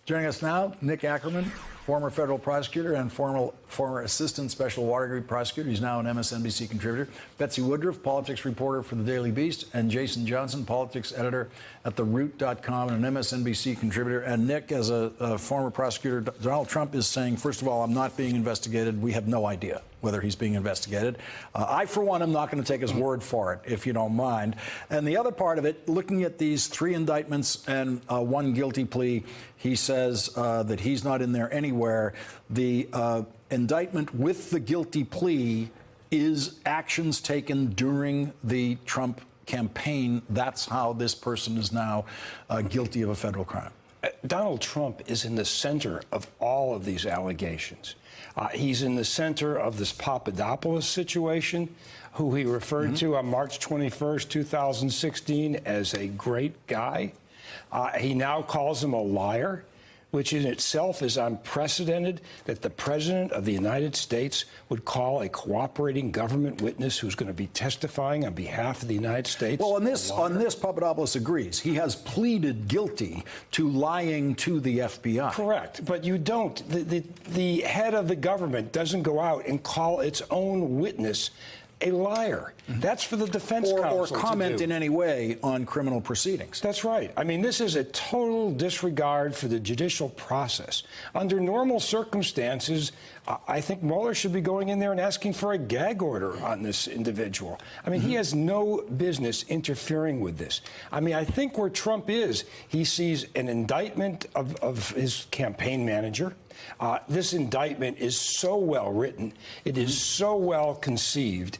Joining us now, Nick Ackerman, former federal prosecutor and former assistant special water group prosecutor. He's now an MSNBC contributor. Betsy Woodruff, politics reporter for the Daily Beast, and Jason Johnson, politics editor at theroot.com and an MSNBC contributor. And Nick, as a former prosecutor, Donald Trump is saying, first of all, I'm not being investigated. We have no idea whether he's being investigated. I, for one, am not going to take his word for it, if you don't mind. And the other part of it, looking at these 3 indictments and 1 guilty plea, he says that he's not in there anywhere. The indictment with the guilty plea is actions taken during the Trump campaign. That's how this person is now guilty of a federal crime. Donald Trump is in the center of all of these allegations. He's in the center of this Papadopoulos situation, who he referred to on March 21st, 2016 as a great guy. He now calls him a liar, which in itself is unprecedented, that the President of the United States would call a cooperating government witness who's going to be testifying on behalf of the United States. Well, on this, Papadopoulos agrees. He has pleaded guilty to lying to the FBI. Correct. But you don't. The head of the government doesn't go out and call its own witness a liar. That's for the defense counsel or comment to do. in any way on criminal proceedings. That's right. I mean, this is a total disregard for the judicial process. Under normal circumstances, I think Mueller should be going in there and asking for a gag order on this individual. I mean, he has no business interfering with this. I mean, I think where Trump is, he sees an indictment of his campaign manager. This indictment is so well written. It is so well conceived.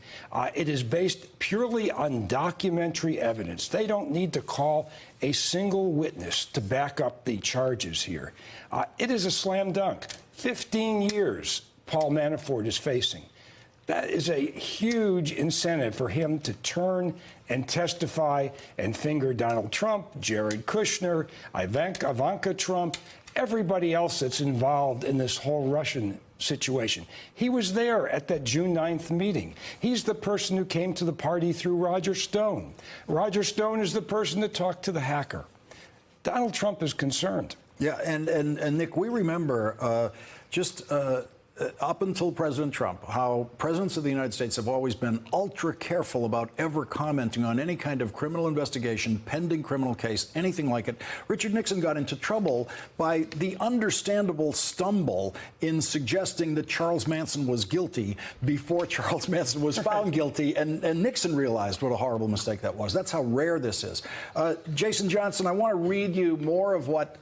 It is based purely on documentary evidence. They don't need to call a single witness to back up the charges here. It is a slam dunk. 15 years Paul Manafort is facing. That is a huge incentive for him to turn and testify and finger Donald Trump, Jared Kushner, Ivanka Trump, everybody else that's involved in this whole Russian situation. He was there at that June 9th meeting. He's the person who came to the party through Roger Stone. Roger Stone is the person that talked to the hacker. Donald Trump is concerned. Yeah, and Nick, we remember up until President Trump, how presidents of the United States have always been ultra careful about ever commenting on any kind of criminal investigation, pending criminal case, anything like it. Richard Nixon got into trouble by the understandable stumble in suggesting that Charles Manson was guilty before Charles Manson was found guilty, and Nixon realized what a horrible mistake that was. That's how rare this is. Jason Johnson, I want to read you more of what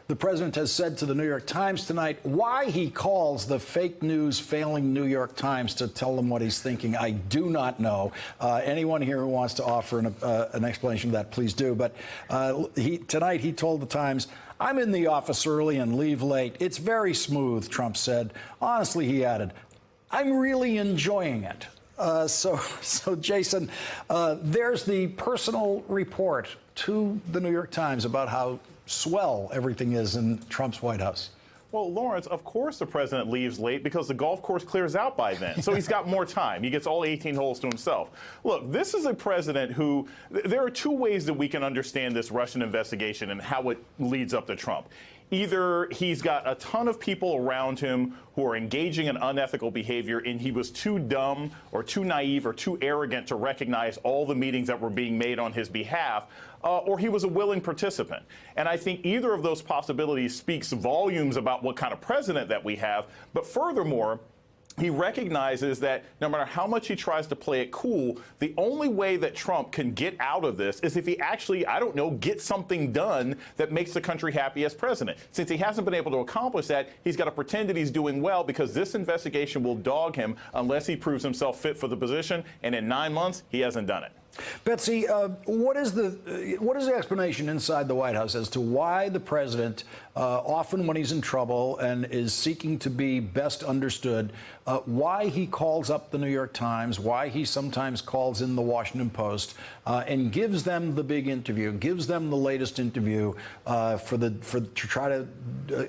the president has said to the New York Times tonight. Why he calls the fake news failing New York Times to tell them what he's thinking, I do not know. Anyone here who wants to offer an explanation of that, please do. But tonight he told the Times, I'm in the office early and leave late. It's very smooth, Trump said. Honestly, he added, I'm really enjoying it. So Jason, there's the personal report to the New York Times about how swell everything is in Trump's White House. Well, Lawrence, of course the president leaves late because the golf course clears out by then. So he's got more time. He gets all 18 holes to himself. Look, this is a president who, there are 2 ways that we can understand this Russian investigation and how it leads up to Trump. Either he's got a ton of people around him who are engaging in unethical behavior and he was too dumb or too naive or too arrogant to recognize all the meetings that were being made on his behalf, or he was a willing participant. And I think either of those possibilities speaks volumes about what kind of president that we have. But furthermore, he recognizes that no matter how much he tries to play it cool, the only way that Trump can get out of this is if he actually, I don't know, gets something done that makes the country happy as president. Since he hasn't been able to accomplish that, he's got to pretend that he's doing well because this investigation will dog him unless he proves himself fit for the position. And in 9 months, he hasn't done it. Betsy, what is the explanation inside the White House as to why the president, often when he's in trouble and is seeking to be best understood, why he calls up the New York Times, why he sometimes calls in the Washington Post, and gives them the big interview, gives them the latest interview to try to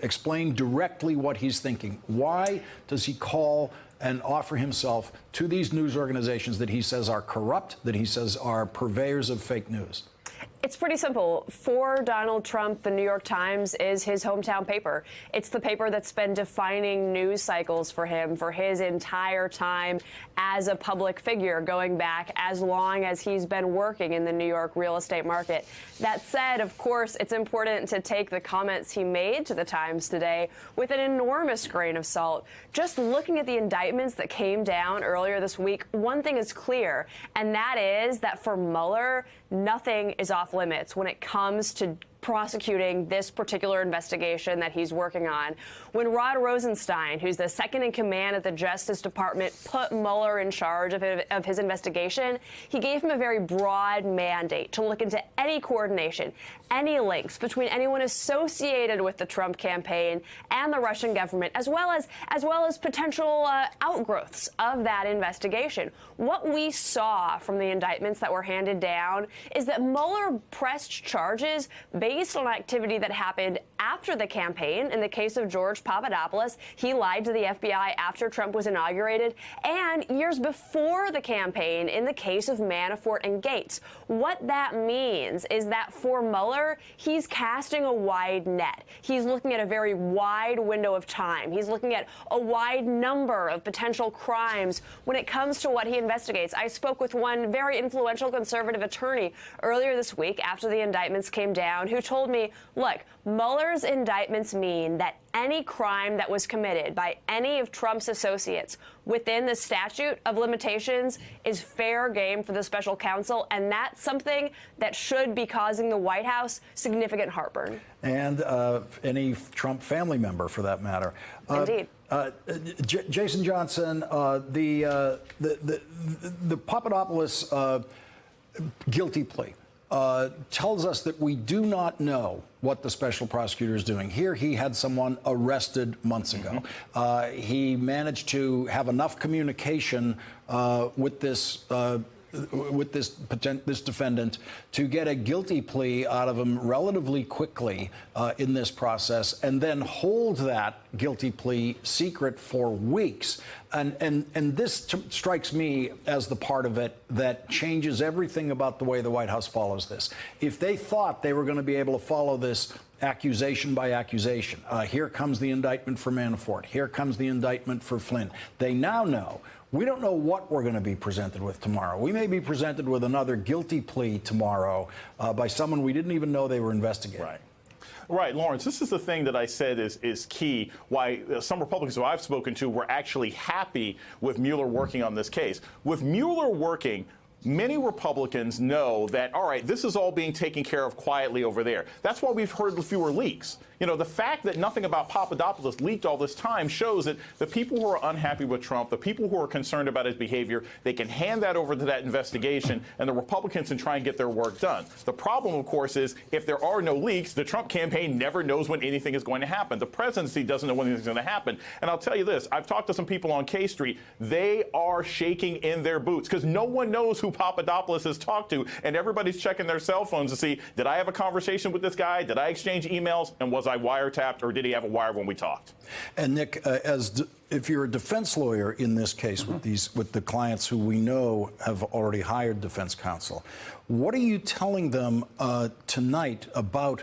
explain directly what he's thinking? Why does he call and offer himself to these news organizations that he says are corrupt, that he says are purveyors of fake news? It's pretty simple. For Donald Trump, the New York Times is his hometown paper. It's the paper that's been defining news cycles for him for his entire time as a public figure, going back as long as he's been working in the New York real estate market. That said, of course, it's important to take the comments he made to the Times today with an enormous grain of salt. Just looking at the indictments that came down earlier this week, one thing is clear, and that is that for Mueller, nothing is off limits when it comes to prosecuting this particular investigation that he's working on. When Rod Rosenstein, who's the second in command at the Justice Department, put Mueller in charge of his investigation, he gave him a very broad mandate to look into any coordination, any links between anyone associated with the Trump campaign and the Russian government, as well as potential outgrowths of that investigation. What we saw from the indictments that were handed down is that Mueller pressed charges based on activity that happened after the campaign. In the case of George Papadopoulos, he lied to the FBI after Trump was inaugurated, and years before the campaign in the case of Manafort and Gates. What that means is that for Mueller, he's casting a wide net. He's looking at a very wide window of time. He's looking at a wide number of potential crimes when it comes to what he investigates. I spoke with one very influential conservative attorney earlier this week after the indictments came down, who told me, look, Mueller's indictments mean that any crime that was committed by any of Trump's associates within the statute of limitations is fair game for the special counsel, and that's something that should be causing the White House significant heartburn. And any Trump family member, for that matter. Indeed. Jason Johnson, the Papadopoulos guilty plea tells us that we do not know what the special prosecutor is doing. Here, he had someone arrested months ago. He managed to have enough communication with this defendant to get a guilty plea out of him relatively quickly in this process, and then hold that guilty plea secret for weeks. And this strikes me as the part of it that changes everything about the way the White House follows this. If they thought they were going to be able to follow this accusation by accusation, here comes the indictment for Manafort, here comes the indictment for Flynn, they now know. We don't know what we're going to be presented with tomorrow. We may be presented with another guilty plea tomorrow by someone we didn't even know they were investigating. Right, Lawrence, this is the thing that I said is key, why some Republicans who I've spoken to were actually happy with Mueller working on this case. With Mueller working, many Republicans know that, all right, this is all being taken care of quietly over there. That's why we've heard fewer leaks. You know, the fact that nothing about Papadopoulos leaked all this time shows that the people who are unhappy with Trump, the people who are concerned about his behavior, they can hand that over to that investigation, and the Republicans can try and get their work done. The problem, of course, is if there are no leaks, the Trump campaign never knows when anything is going to happen. The presidency doesn't know when anything's going to happen. And I'll tell you this, I've talked to some people on K Street. They are shaking in their boots because no one knows who Papadopoulos has talked to, and everybody's checking their cell phones to see, did I have a conversation with this guy? Did I exchange emails? And was I wiretapped, or did he have a wire when we talked? And Nick, if you're a defense lawyer in this case with the clients who we know have already hired defense counsel, what are you telling them tonight about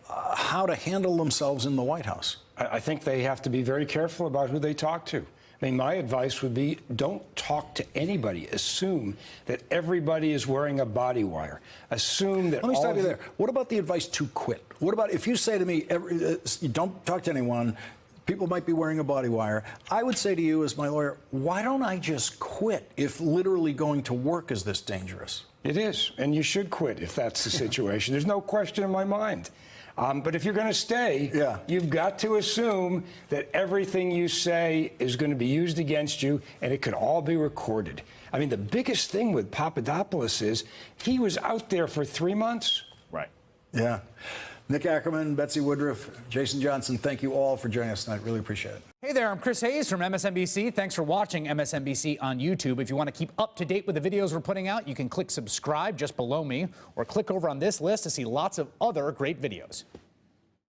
how to handle themselves in the White House? I think they have to be very careful about who they talk to. I mean, my advice would be don't talk to anybody. Assume that everybody is wearing a body wire. Assume that. Let me stop you there. What about the advice to quit? What about if you say to me, don't talk to anyone, people might be wearing a body wire. I would say to you as my lawyer, why don't I just quit if literally going to work is this dangerous? It is, and you should quit if that's the situation. There's no question in my mind. But if you're going to stay, you've got to assume that everything you say is going to be used against you, and it could all be recorded. I mean, the biggest thing with Papadopoulos is he was out there for 3 months. Right. Yeah. Nick Ackerman, Betsy Woodruff, Jason Johnson, thank you all for joining us tonight. Really appreciate it. Hey there, I'm Chris Hayes from MSNBC. Thanks for watching MSNBC on YouTube. If you want to keep up to date with the videos we're putting out, you can click subscribe just below me, or click over on this list to see lots of other great videos.